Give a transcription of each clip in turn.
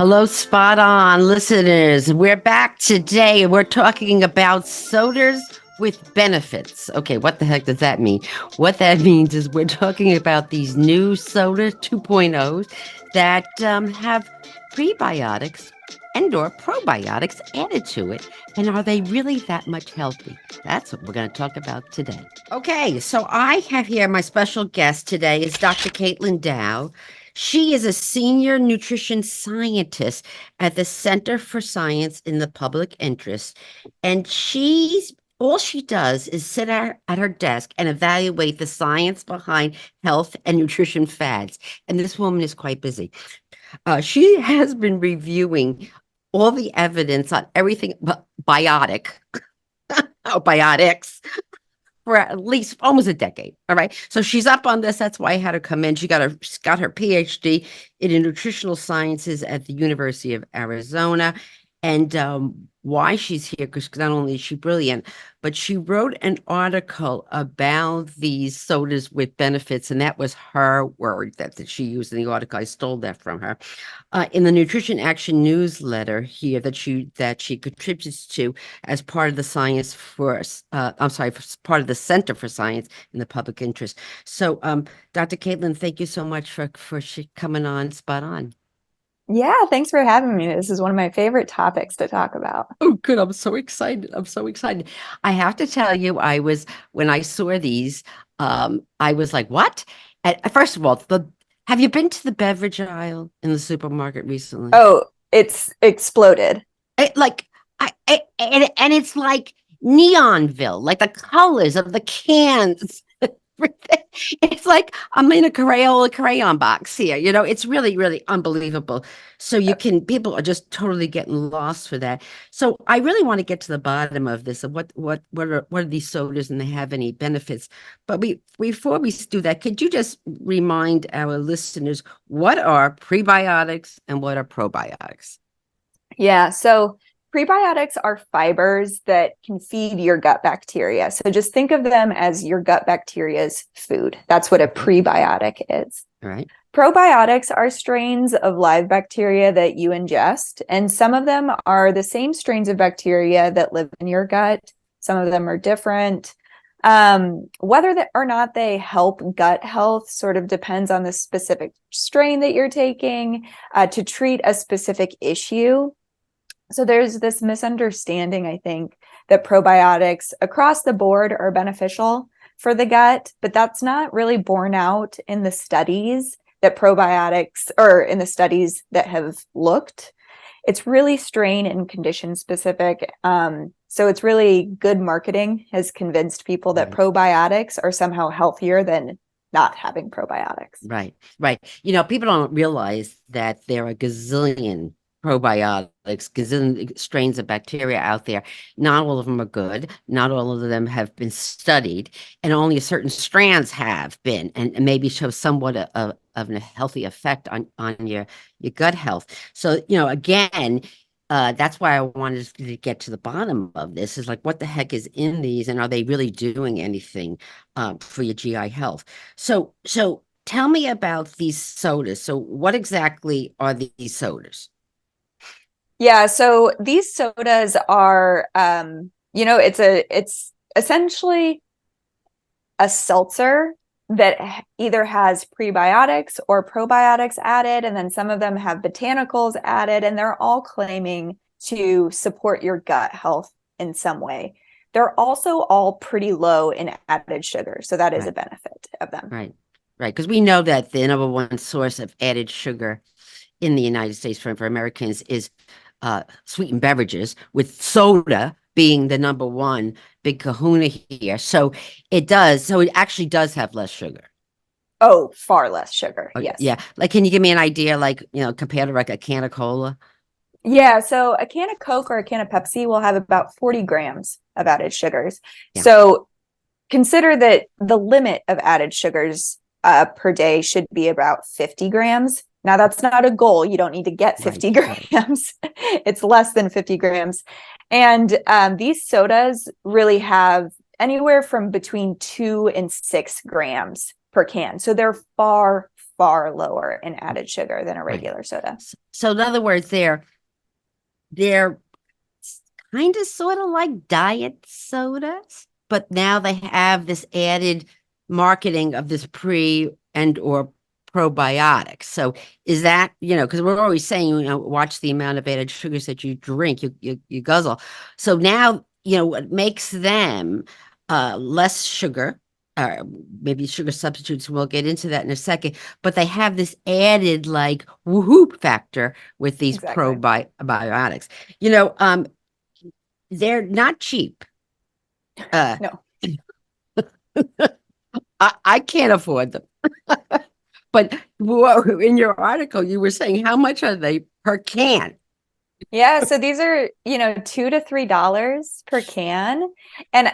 Hello, spot on listeners. We're back today. We're talking about sodas with benefits. Okay, what the heck does that mean? What that means is we're talking about these new soda 2.0s that have prebiotics and or probiotics added to it. And are they really that much healthy? That's what we're going to talk about today. Okay, so I have here my special guest today is Dr. Caitlin Dow. She is a senior nutrition scientist at the Center for Science in the Public Interest. And she's all she does is sit at her desk and evaluate the science behind health and nutrition fads. And this woman is quite busy. She has been reviewing all the evidence on everything but biotic, oh, biotics for at least almost a decade. All right. So she's up on this. That's why I had her come in. She's got her PhD in nutritional sciences at the University of Arizona. And why she's here, because not only is she brilliant, but she wrote an article about these sodas with benefits, and that was her word that she used in the article. I stole that from her. In the Nutrition Action newsletter here that she contributes to as part of the science for I'm sorry, part of the Center for Science in the Public Interest. So, Dr. Caitlin, thank you so much for coming on Spot On. Yeah, thanks for having me. This is one of my favorite topics to talk about. Oh, good. I'm so excited. I'm so excited. I have to tell you, when I saw these, I was like, what? First of all, have you been to the beverage aisle in the supermarket recently? Oh, it's exploded. It, like, and it's like Neonville, like the colors of the cans. It's like I'm in a Crayola crayon box here. It's really, really unbelievable. So people are just totally getting lost for that. So I really want to get to the bottom of this, of what are these sodas and they have any benefits. But before we do that, could you just remind our listeners what are prebiotics and what are probiotics? Yeah, so prebiotics are fibers that can feed your gut bacteria. So just think of them as your gut bacteria's food. That's what a prebiotic is. All right. Probiotics are strains of live bacteria that you ingest, and some of them are the same strains of bacteria that live in your gut. Some of them are different. Whether or not they help gut health sort of depends on the specific strain that you're taking to treat a specific issue. So there's this misunderstanding, I think, that probiotics across the board are beneficial for the gut, but that's not really borne out in the studies that probiotics, or in the studies that have looked. It's really strain and condition specific. So it's really good marketing has convinced people that probiotics are somehow healthier than not having probiotics. Right, right. People don't realize that there are gazillion probiotics, gazillion strains of bacteria out there. Not all of them are good. Not all of them have been studied, and only certain strands have been, and maybe show somewhat of a healthy effect on your gut health. So, again, that's why I wanted to get to the bottom of this is like, what the heck is in these, and are they really doing anything for your GI health? So tell me about these sodas. So what exactly are these sodas? Yeah, so these sodas are, it's essentially a seltzer that either has prebiotics or probiotics added, and then some of them have botanicals added, and they're all claiming to support your gut health in some way. They're also all pretty low in added sugar, so that is a Right, benefit of them. right, right. Because we know that the number one source of added sugar in the United States for Americans is sweetened beverages, with soda being the number one big kahuna here. So it actually does have less sugar. Oh, far less sugar, Okay, yes. yeah. Like, can you give me an idea, like, compared to like a can of cola? Yeah, so a can of Coke or a can of Pepsi will have about 40 grams of added sugars. Yeah, So consider that the limit of added sugars per day should be about 50 grams. Now, that's not a goal. You don't need to get 50 right. grams. It's less than 50 grams. And these sodas really have anywhere from between 2 and 6 grams per can. So they're far, far lower in added sugar than a regular soda. So in other words, they're kind of sort of like diet sodas, but now they have this added marketing of this pre and or probiotics. So is that, because we're always saying, watch the amount of added sugars that you drink, you guzzle. So now, what makes them less sugar, maybe sugar substitutes. We'll get into that in a second, but they have this added like woohoo factor with these probiotics. They're not cheap. No. I can't afford them. But in your article, you were saying how much are they per can? Yeah, so these are, $2 to $3 per can. And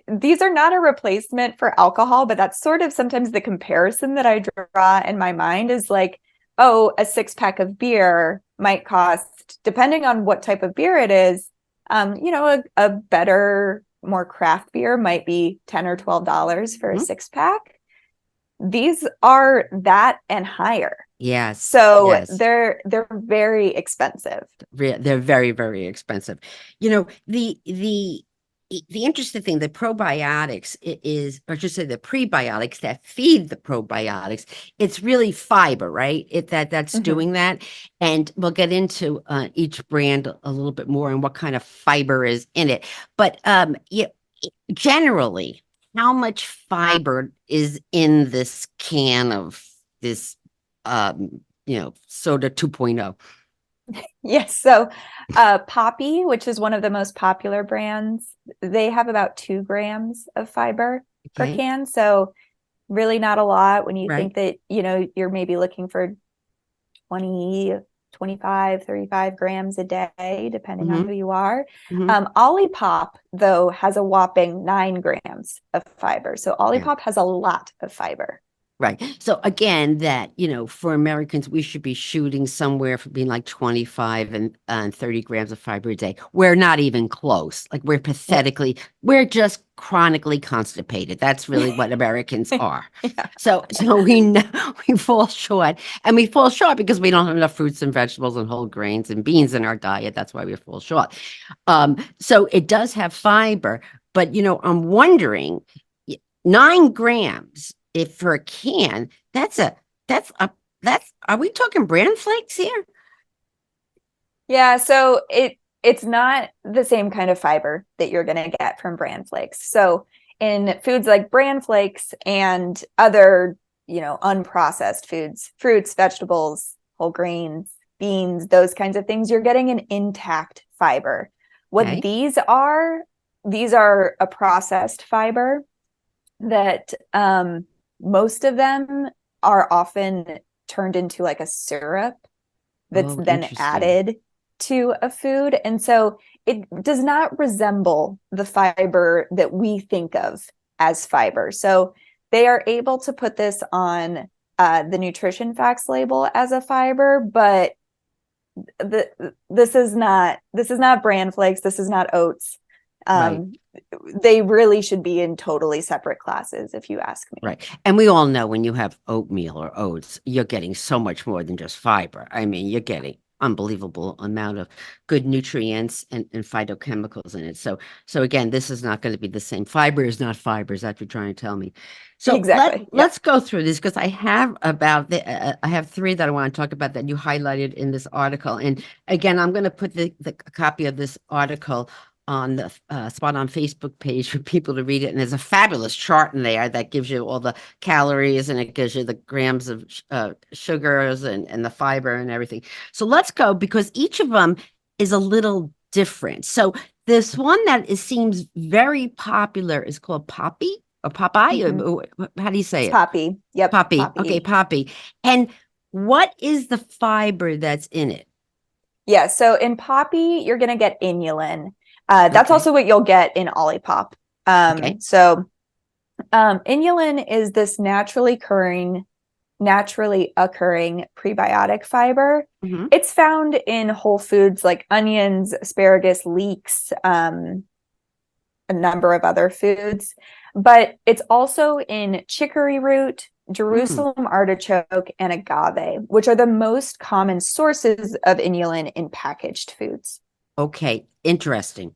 these are not a replacement for alcohol, but that's sort of sometimes the comparison that I draw in my mind is like, oh, a 6-pack of beer might cost, depending on what type of beer it is, a better, more craft beer might be $10 or $12 for a 6-pack. These are that and higher. Yes. So yes. they're very expensive. They're very, very expensive. The interesting thing, the probiotics is, or just say the prebiotics that feed the probiotics, it's really fiber, right? That's doing that. And we'll get into each brand a little bit more and what kind of fiber is in it. But generally, how much fiber is in this can of this soda 2.0? Yes. So Poppy, which is one of the most popular brands, they have about 2 grams of fiber per can. So really not a lot when you think that, you're maybe looking for 20, 25, 35 grams a day, depending on who you are. Olipop, though, has a whopping 9 grams of fiber. So Olipop has a lot of fiber. Right. So again, that, for Americans, we should be shooting somewhere from being like 25 and 30 grams of fiber a day. We're not even close. Like we're just chronically constipated. That's really what Americans are. So we fall short, and we fall short because we don't have enough fruits and vegetables and whole grains and beans in our diet. That's why we fall short. So it does have fiber, but, I'm wondering, 9 grams if for a can, are we talking bran flakes here? Yeah, so it's not the same kind of fiber that you're going to get from bran flakes. So in foods like bran flakes and other, unprocessed foods, fruits, vegetables, whole grains, beans, those kinds of things, you're getting an intact fiber. What these are a processed fiber that most of them are often turned into like a syrup that's then added to a food. And so it does not resemble the fiber that we think of as fiber. So they are able to put this on the nutrition facts label as a fiber, but this is not bran flakes. This is not oats. They really should be in totally separate classes, if you ask me. Right. And we all know when you have oatmeal or oats, you're getting so much more than just fiber. I mean, you're getting unbelievable amount of good nutrients and phytochemicals in it. So again, this is not going to be the same. Fiber is not fiber. Is that what you're trying to tell me? So let's go through this because I have I have 3 that I want to talk about that you highlighted in this article. And again, I'm going to put the copy of this article on the Spot On Facebook page for people to read it. And there's a fabulous chart in there that gives you all the calories and it gives you the grams of sugars and the fiber and everything. So let's go because each of them is a little different. So this one that seems very popular is called Poppy or Popeye. How do you say it? Poppy. Yep. Poppy. Okay, Poppy. And what is the fiber that's in it? Yeah. So in Poppy, you're going to get inulin. That's also what you'll get in Olipop. So inulin is this naturally occurring prebiotic fiber. It's found in whole foods like onions, asparagus, leeks, a number of other foods, but it's also in chicory root, Mm, Jerusalem artichoke, and agave, which are the most common sources of inulin in packaged foods. okay, interesting.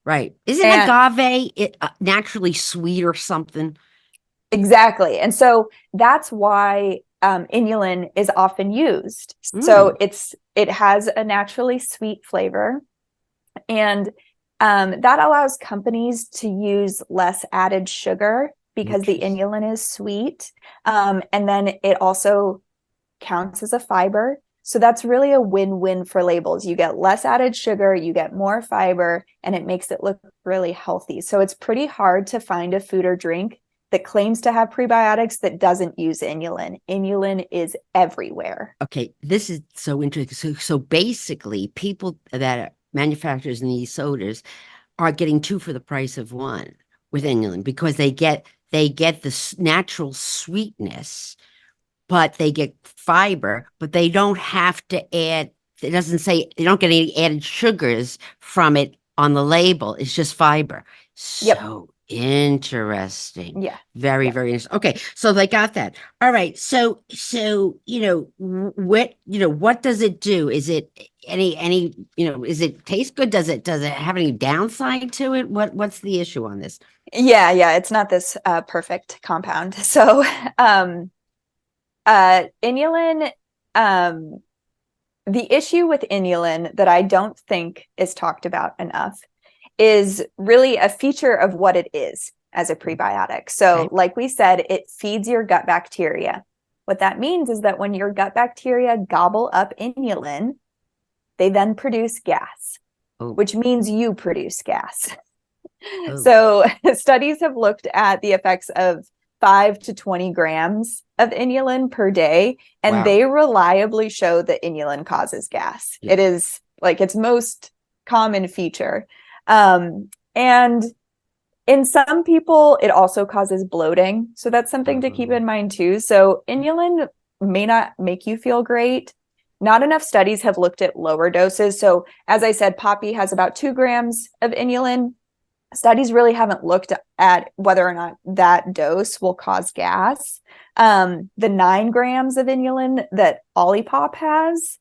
Right. Isn't And naturally sweet or something? exactly. And so that's why inulin is often used. So Mm, it has a naturally sweet flavor, and that allows companies to use less added sugar because the interesting. inulin is sweet. And then it also counts as a fiber. So that's really a win-win for labels. You get less added sugar, you get more fiber, and it makes it look really healthy. So it's pretty hard to find a food or drink that claims to have prebiotics that doesn't use inulin. Inulin is everywhere. Okay, this is so interesting. So basically, people that are manufacturers in these sodas are getting two for the price of one with inulin because they get the natural sweetness, but they get fiber, but they don't have to add. It doesn't say they don't get any added sugars from it on the label. It's just fiber. Yep. So interesting. Yeah. Very, Yeah. very interesting. Okay, so they got that. All right. So what does it do? Is it is it taste good? Does it have any downside to it? What's the issue on this? Yeah. Yeah. It's not this perfect compound. So inulin, um, the issue with inulin that I don't think is talked about enough is really a feature of what it is as a prebiotic. So, Okay. like we said, it feeds your gut bacteria. What that means is that when your gut bacteria gobble up inulin, they then produce gas, Oh, which means you produce gas. oh, So, studies have looked at the effects of 5 to 20 grams of inulin per day, and wow. they reliably show that inulin causes gas. Yeah. It is like its most common feature. And in some people, it also causes bloating. So that's something to keep Oh, in mind too. So inulin may not make you feel great. Not enough studies have looked at lower doses. So, as I said, poppy has about 2 grams of inulin. Studies really haven't looked at whether or not that dose will cause gas. The 9 grams of inulin that Olipop has,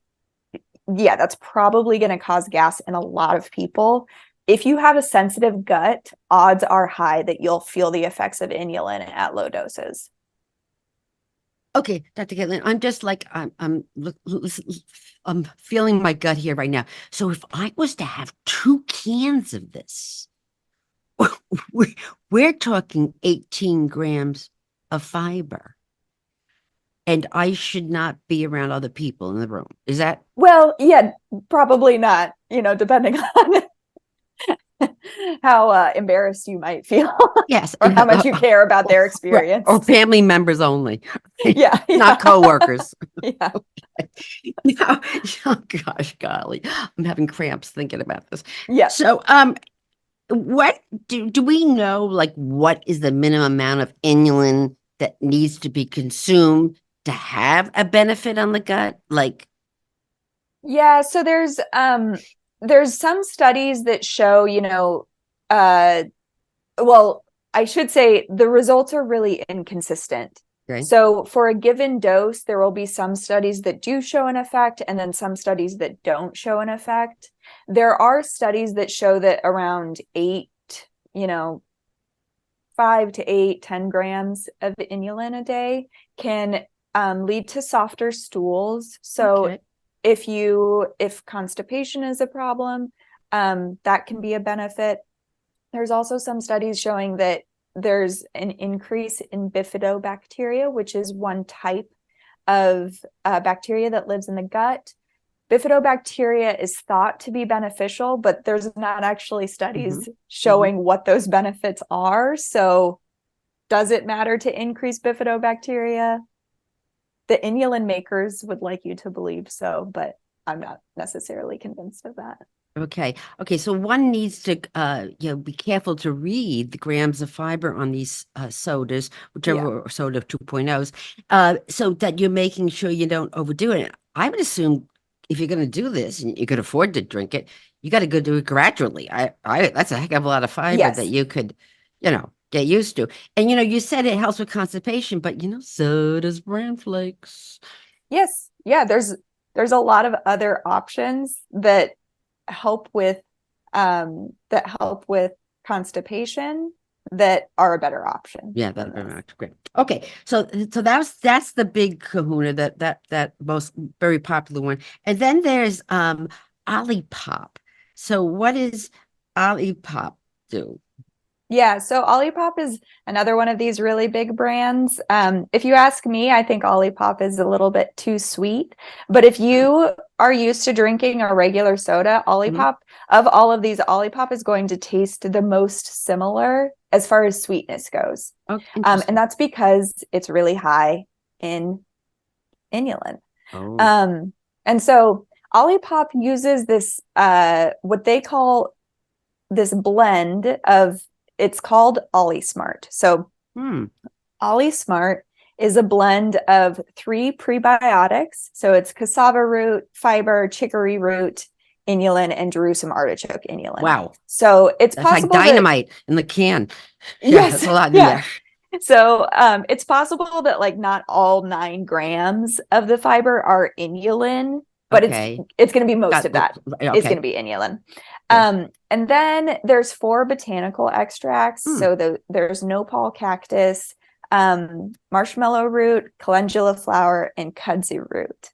yeah, that's probably going to cause gas in a lot of people. If you have a sensitive gut, odds are high that you'll feel the effects of inulin at low doses. okay, Dr. Caitlin, I'm just like I'm feeling my gut here right now. So if I was to have 2 cans of this, we- we're talking 18 grams of fiber, and I should not be around other people in the room. Is that Well, yeah, probably not, depending on how embarrassed you might feel yes? or how much you care about their Or experience. family members only, Yeah, not yeah, coworkers. yeah. No, oh gosh, golly, I'm having cramps thinking about this. Yeah. So, what do we know, like, what is the minimum amount of inulin that needs to be consumed to have a benefit on the gut? Like, Yeah, so there's some studies that show, uh well, I should say the results are really inconsistent. okay, So for a given dose, there will be some studies that do show an effect and then some studies that don't show an effect. There are studies that show that around you know, 5 to 8, 10 grams of inulin a day can lead to softer stools. So okay, if constipation is a problem, that can be a benefit. There's also some studies showing that there's an increase in bifidobacteria, which is one type of bacteria that lives in the gut. Bifidobacteria is thought to be beneficial, but there's not actually hmm studies hmm showing what those benefits are. So, does it matter to increase bifidobacteria? The inulin makers would like you to believe so, but I'm not necessarily convinced of that. okay. So one needs to, be careful to read the grams of fiber on these sodas, Yeah. whichever soda 2.0s, so that you're making sure you don't overdo it. I would assume if you're going to do this and you could afford to drink it, you got to go do it gradually. I that's a heck of a lot of fiber that Yes. you could, you know. get used to. And you said it helps with constipation, but so does bran flakes. Yes. Yeah, there's a lot of other options that help with constipation that are a better option Yeah, than that'd be this. great. Okay, so that's the big kahuna, that most very popular one. And then there's Olipop. So what is Olipop do? Yeah, so Olipop is another one of these really big brands. If you ask me, I think Olipop is a little bit too sweet. But if you are used to drinking a regular soda, Mhm. Olipop, of all of these, Olipop is going to taste the most similar as far as sweetness goes. Oh, And interesting. that's because it's really high in inulin. Oh, And so Olipop uses this, what they call this blend of, it's called Ollie Smart. So hmm. Ollie Smart is a blend of 3 prebiotics. So it's cassava root, fiber, chicory root, inulin, and Jerusalem artichoke inulin. Wow. So it's That's like possible that, dynamite in the can. Yeah, yes, that's a lot in yeah. there. So it's possible that like not all 9 grams of the fiber are inulin, but Okay. it's going to be most of that is going Okay. to be inulin. Okay. And then there's 4 botanical extracts. Hmm. So there's nopal cactus, marshmallow root, calendula flower, and kudzu root.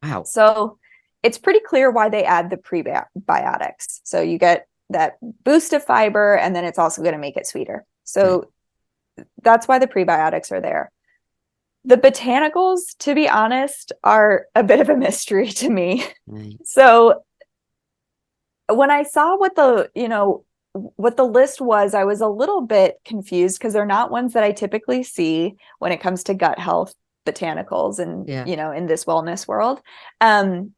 Wow. So it's pretty clear why they add the prebiotics. So you get that boost of fiber, and then it's also going to make it sweeter. Right. So that's why the prebiotics are there. The botanicals, to be honest, are a bit of a mystery to me. Right. So when I saw what the list was, I was a little bit confused because they're not ones that I typically see when it comes to gut health botanicals and, Yeah. in this wellness world. And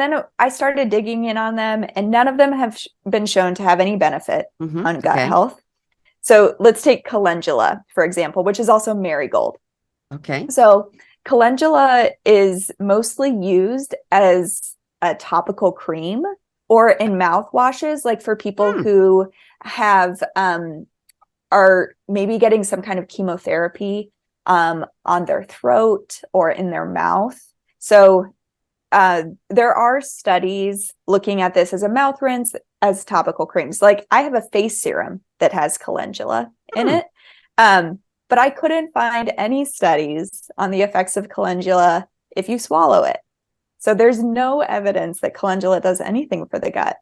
then I started digging in on them, and none of them have been shown to have any benefit on gut Okay. health. So let's take calendula, for example, which is also marigold. Okay. So calendula is mostly used as a topical cream or in mouthwashes, like for people Hmm. who have are maybe getting some kind of chemotherapy on their throat or in their mouth. So there are studies looking at this as a mouth rinse, as topical creams. Like I have a face serum that has calendula in Hmm. it. But I couldn't find any studies on the effects of calendula if you swallow it. So there's no evidence that calendula does anything for the gut.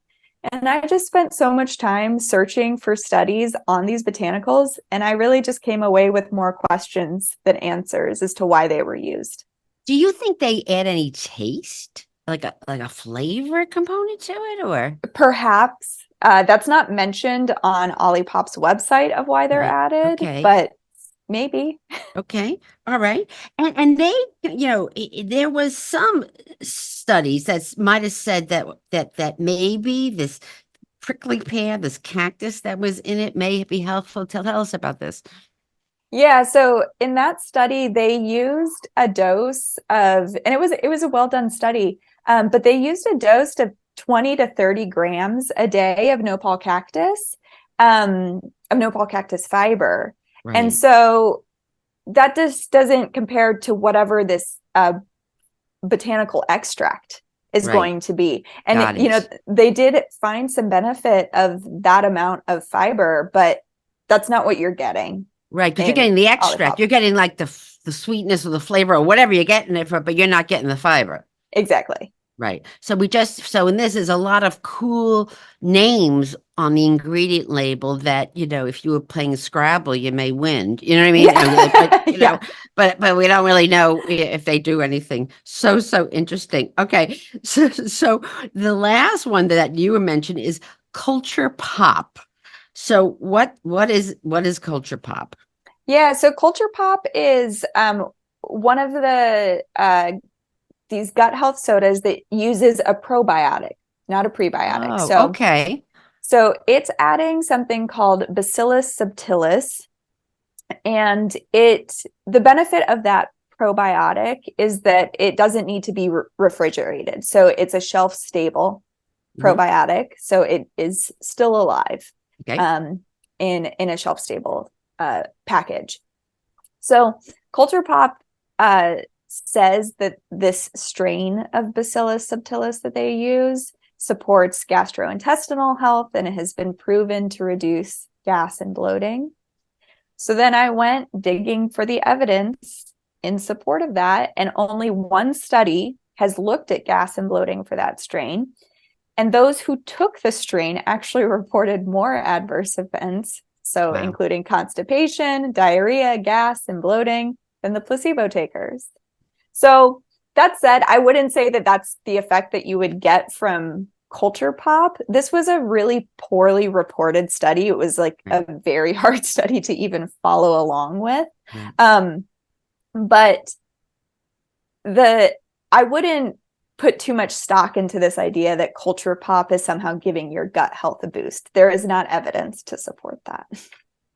And I just spent so much time searching for studies on these botanicals, and I really just came away with more questions than answers as to why they were used. Do you think they add any taste, like a flavor component to it, or? Perhaps that's not mentioned on Olipop's website of why they're Right. added, Okay. but maybe. Okay. All right. And they, there was some studies that might have said that maybe this prickly pear, this cactus that was in it, may be helpful. Tell us about this. Yeah, so in that study, they used a dose of, and it was a well done study, but they used a dose of 20 to 30 grams a day of nopal cactus fiber. And Right. so that just doesn't compare to whatever this botanical extract is Right. going to be. And, Got it. they did find some benefit of that amount of fiber, but that's not what you're getting Right. Because you're in getting the extract. Olipop. You're getting like the sweetness or the flavor or whatever you're getting it for, but you're not getting the fiber. Exactly. Right. So in this is a lot of cool names on the ingredient label that, if you were playing Scrabble, you may win. You know what I mean? But Yeah. Yeah. but we don't really know if they do anything. So interesting. Okay. So the last one that you were mentioned is Culture Pop. So what is Culture Pop? Yeah. So Culture Pop is one of the these gut health sodas that uses a probiotic, not a prebiotic. Oh, So okay. so it's adding something called Bacillus subtilis, and the benefit of that probiotic is that it doesn't need to be refrigerated. So it's a shelf stable Mhm. probiotic, so it is still alive. Okay. Um, in a shelf stable package. So Culture Pop says that this strain of Bacillus subtilis that they use supports gastrointestinal health, and it has been proven to reduce gas and bloating. So then I went digging for the evidence in support of that, and only one study has looked at gas and bloating for that strain. And those who took the strain actually reported more adverse events, so Wow. including constipation, diarrhea, gas, and bloating, than the placebo takers. So that said, I wouldn't say that that's the effect that you would get from Culture Pop. This was a really poorly reported study. It was like Right. a very hard study to even follow along with. Right. But I wouldn't put too much stock into this idea that Culture Pop is somehow giving your gut health a boost. There is not evidence to support that.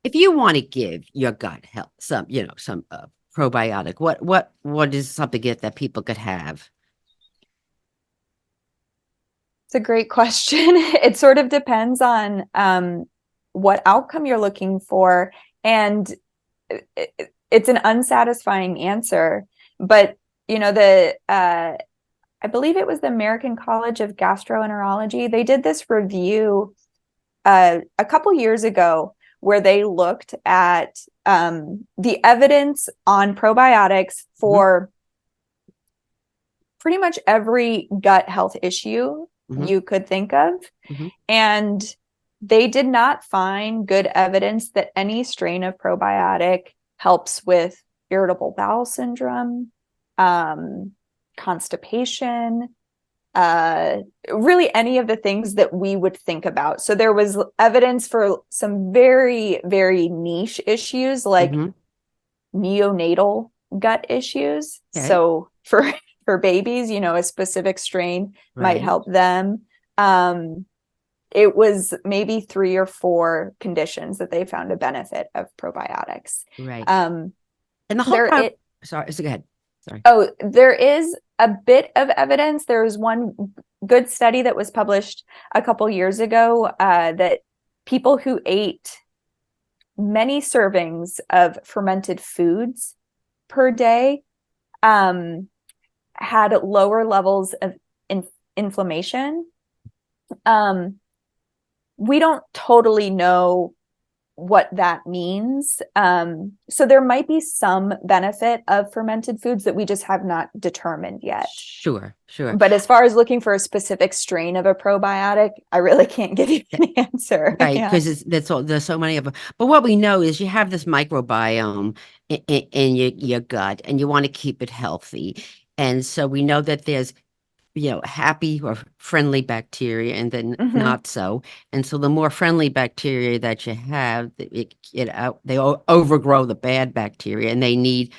If you want to give your gut health some, some probiotic, what is something that people could have? It's a great question. It sort of depends on what outcome you're looking for, and it's an unsatisfying answer. But I believe it was the American College of Gastroenterology. They did this review a couple years ago where they looked at the evidence on probiotics for pretty much every gut health issue you could think of. And they did not find good evidence that any strain of probiotic helps with irritable bowel syndrome, constipation, really any of the things that we would think about. So there was evidence for some very, very niche issues like neonatal gut issues. Okay. So for babies, a specific strain might help them. It was maybe 3 or 4 conditions that they found a benefit of probiotics. Right. And the whole sorry, go ahead. Sorry. Oh, there is a bit of evidence. There was one good study that was published a couple years ago that people who ate many servings of fermented foods per day had lower levels of inflammation. We don't totally know what that means. So there might be some benefit of fermented foods that we just have not determined yet. Sure. But as far as looking for a specific strain of a probiotic, I really can't give you an answer. Right, because there's so many of them. But what we know is you have this microbiome in your gut, and you want to keep it healthy. And so we know that there's happy or friendly bacteria, and then not so. And so the more friendly bacteria that you have, they overgrow the bad bacteria, and they need,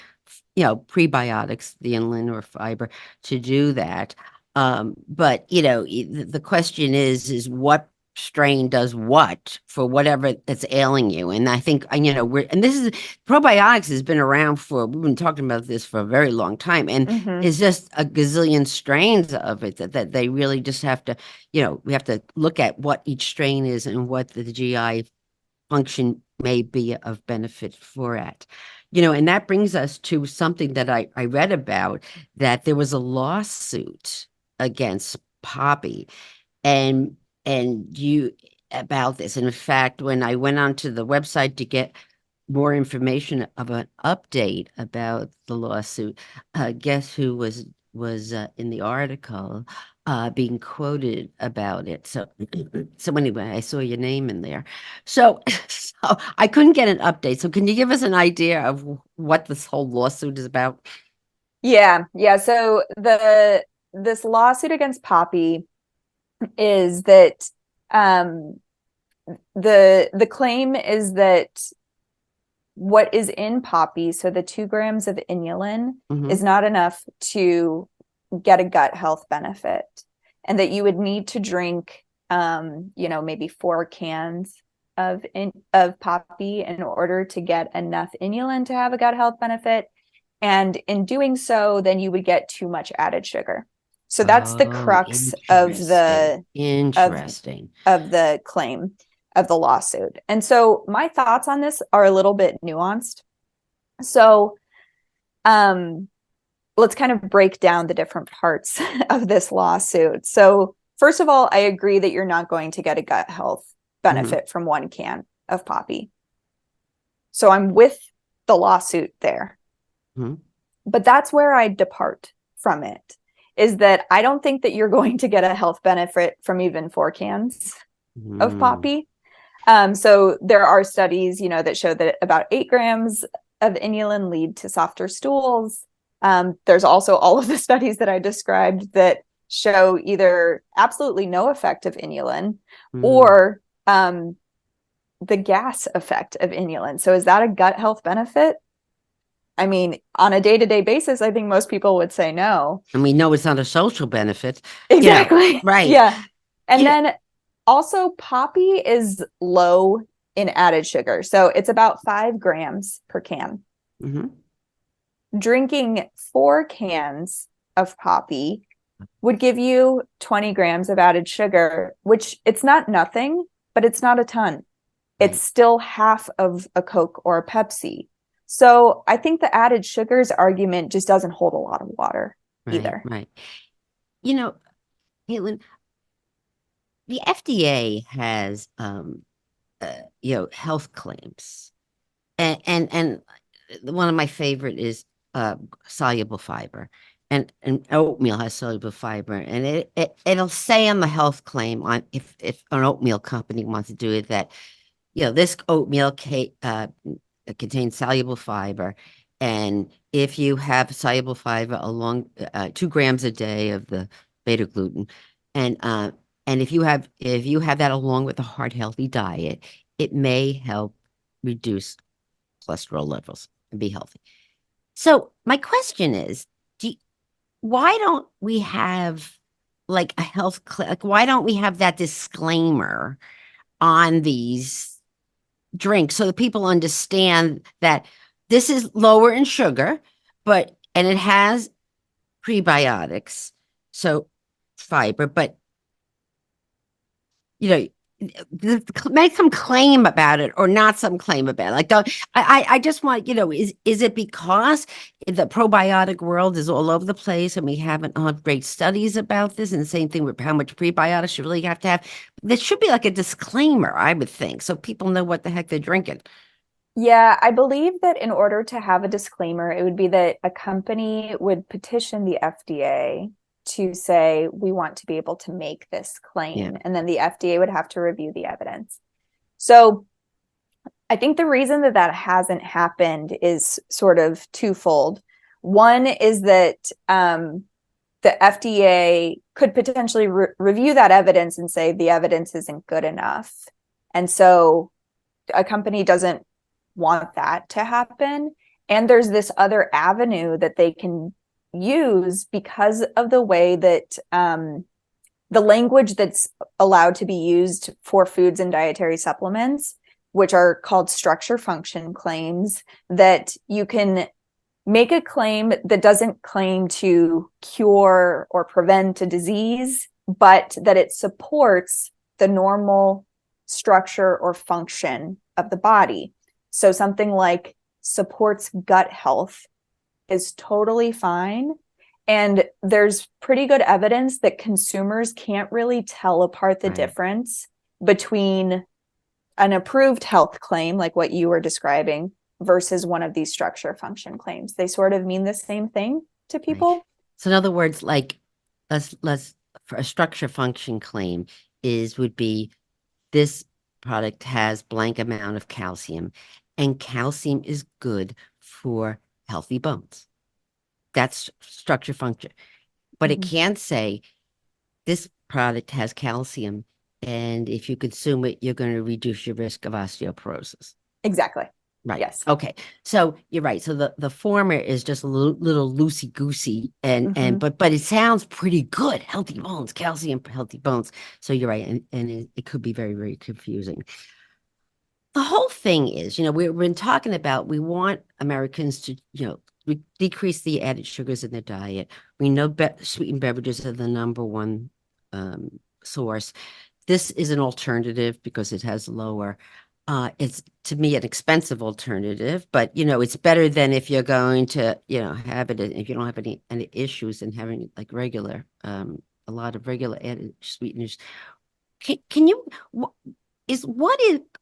prebiotics, the inulin or fiber, to do that. But the question is what strain does what for whatever that's ailing you. And I think, and probiotics has been around we've been talking about this for a very long time. And it's just a gazillion strains of it that they really just have to, we have to look at what each strain is and what the GI function may be of benefit for it. And that brings us to something that I read about, that there was a lawsuit against Poppy and you about this. And in fact, when I went onto the website to get more information of an update about the lawsuit, guess who was in the article being quoted about it. So anyway, I saw your name in there. So I couldn't get an update. So can you give us an idea of what this whole lawsuit is about? Yeah. So this lawsuit against Poppy is that the claim is that what is in Poppy, so the 2 grams of inulin, is not enough to get a gut health benefit, and that you would need to drink maybe 4 cans of Poppy in order to get enough inulin to have a gut health benefit. And in doing so, then you would get too much added sugar. So that's the crux of the interesting of the claim. of the lawsuit. And so my thoughts on this are a little bit nuanced. So let's kind of break down the different parts of this lawsuit. So first of all, I agree that you're not going to get a gut health benefit from 1 can of poppy. So I'm with the lawsuit there. But that's where I depart from it, is that I don't think that you're going to get a health benefit from even 4 cans of poppy. So there are studies, that show that about 8 grams of inulin lead to softer stools. There's also all of the studies that I described that show either absolutely no effect of inulin or the gas effect of inulin. So is that a gut health benefit? I mean, on a day-to-day basis, I think most people would say no. And we know it's not a social benefit. Exactly. Right. Yeah. And then also poppy is low in added sugar. So it's about 5 grams per can. Drinking 4 cans of poppy would give you 20 grams of added sugar, which it's not nothing, but it's not a ton. It's still half of a Coke or a Pepsi. So I think the added sugars argument just doesn't hold a lot of water either. Right. Caitlin, the FDA has, health claims, and one of my favorite is soluble fiber, and oatmeal has soluble fiber, and it'll say on the health claim on if an oatmeal company wants to do it that this oatmeal contains soluble fiber, and if you have soluble fiber along 2 grams a day of the beta gluten, and if you have that along with a heart healthy diet, it may help reduce cholesterol levels and be healthy. So my question is, why don't we have like a why don't we have that disclaimer on these drinks so that people understand that this is lower in sugar, and it has prebiotics, so fiber, but make some claim about it or not some claim about it. Like, don't I just want, is it because the probiotic world is all over the place and we haven't had great studies about this, and the same thing with how much prebiotics you really have to have? There should be like a disclaimer, I would think, so people know what the heck they're drinking. Yeah, I believe that in order to have a disclaimer, it would be that a company would petition the FDA to say, we want to be able to make this claim. And then the FDA would have to review the evidence. So I think the reason that hasn't happened is sort of twofold. One is that the FDA could potentially review that evidence and say the evidence isn't good enough. And so a company doesn't want that to happen. And there's this other avenue that they can use because of the way that the language that's allowed to be used for foods and dietary supplements, which are called structure function claims, that you can make a claim that doesn't claim to cure or prevent a disease, but that it supports the normal structure or function of the body. So something like supports gut health is totally fine. And there's pretty good evidence that consumers can't really tell apart the difference between an approved health claim, like what you were describing, versus one of these structure function claims. They sort of mean the same thing to people. So in other words, like let's for a structure function claim would be this product has blank amount of calcium, and calcium is good for healthy bones. That's structure function. But it can't say this product has calcium, and if you consume it, you're going to reduce your risk of osteoporosis. Exactly. Right. Yes. Okay. So you're right. So the former is just a little loosey goosey, but it sounds pretty good. Healthy bones, calcium, healthy bones. So you're right, and it could be very, very confusing. The whole thing is, we've been talking about, we want Americans to, decrease the added sugars in their diet. We know sweetened beverages are the number one source. this is an alternative because it has lower. It's to me an expensive alternative, but it's better than if you're going to, have it if you don't have any issues and having like regular, a lot of regular added sweeteners. Can you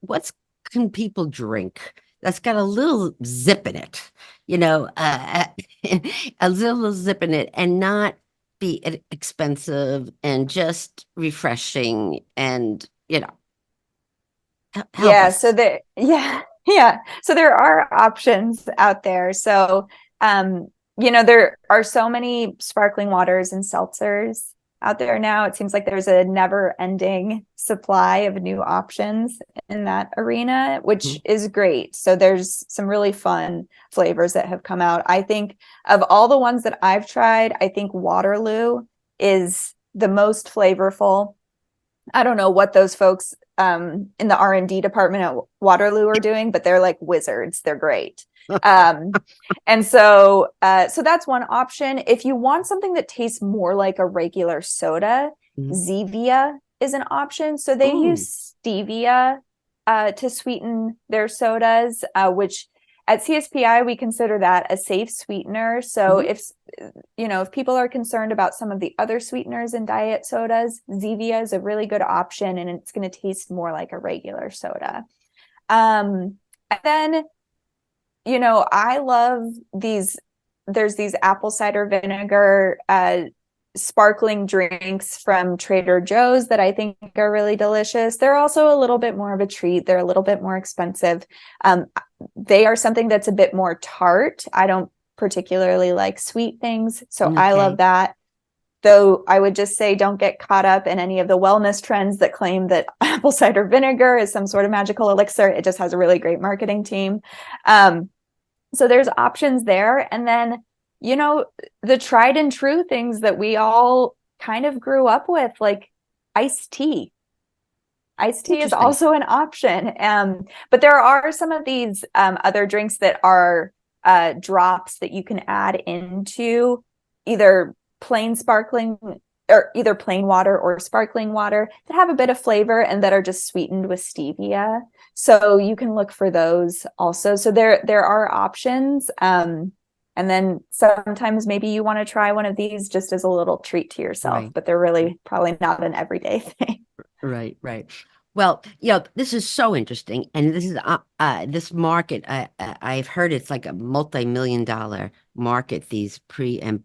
what's can people drink that's got a little zip in it, a little zip in it and not be expensive and just refreshing and help Yeah, so us. there, yeah, yeah. So there are options out there. So, there are so many sparkling waters and seltzers out there now. It seems like there's a never-ending supply of new options in that arena, which Mhm. is great. So there's some really fun flavors that have come out. I think of all the ones that I've tried, I think Waterloo is the most flavorful. I don't know what those folks in the R&D department at Waterloo are doing, but they're like wizards. They're great. Um, and so that's one option. If you want something that tastes more like a regular soda, Mhm. Zevia is an option. So they Ooh, use stevia to sweeten their sodas, which at CSPI we consider that a safe sweetener. So mhm. if people are concerned about some of the other sweeteners in diet sodas, Zevia is a really good option, and it's going to taste more like a regular soda. And then, I love these. There's these apple cider vinegar sparkling drinks from Trader Joe's that I think are really delicious. They're also a little bit more of a treat. They're a little bit more expensive. Um, they are something that's a bit more tart. I don't particularly like sweet things, so I love Okay. that. Though I would just say don't get caught up in any of the wellness trends that claim that apple cider vinegar is some sort of magical elixir. It just has a really great marketing team. Um, so there's options there. And then, you know, the tried and true things that we all kind of grew up with, like iced tea. Iced tea is Interesting. also an option. But there are some of these other drinks that are drops that you can add into either plain sparkling or either plain water or sparkling water that have a bit of flavor and that are just sweetened with stevia. So you can look for those also. So there are options. And then sometimes maybe you want to try one of these just as a little treat to yourself, Right. but they're really probably not an everyday thing. Right, right. Well, this is so interesting, and this is this market. I've heard it's like a multi-million dollar market. These pre and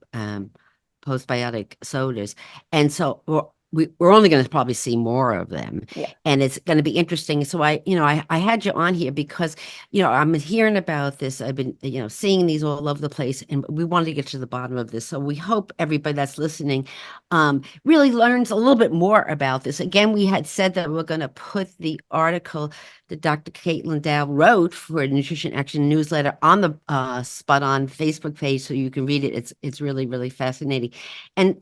postbiotic sodas, and so we're only going to probably see more of them, Yeah. and it's going to be interesting. So I had you on here because I'm hearing about this. I've been seeing these all over the place, and we wanted to get to the bottom of this. So we hope everybody that's listening really learns a little bit more about this. Again, we had said that we're going to put the article that Dr. Caitlin Dow wrote for Nutrition Action newsletter on the Spot On Facebook page so you can read it. It's really, really fascinating. And,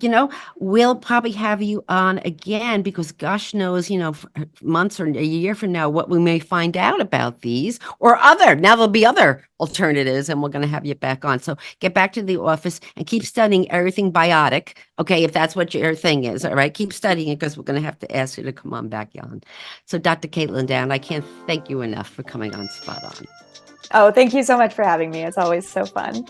we'll probably have you on again because gosh knows, months or a year from now, what we may find out about these or other. Now there'll be other alternatives and we're going to have you back on. So get back to the office and keep studying everything biotic. Okay, if that's what your thing is, all right, keep studying it because we're going to have to ask you to come on back, Jan. So, Dr. Caitlin Down, I can't thank you enough for coming on Spot On. Oh, thank you so much for having me. It's always so fun.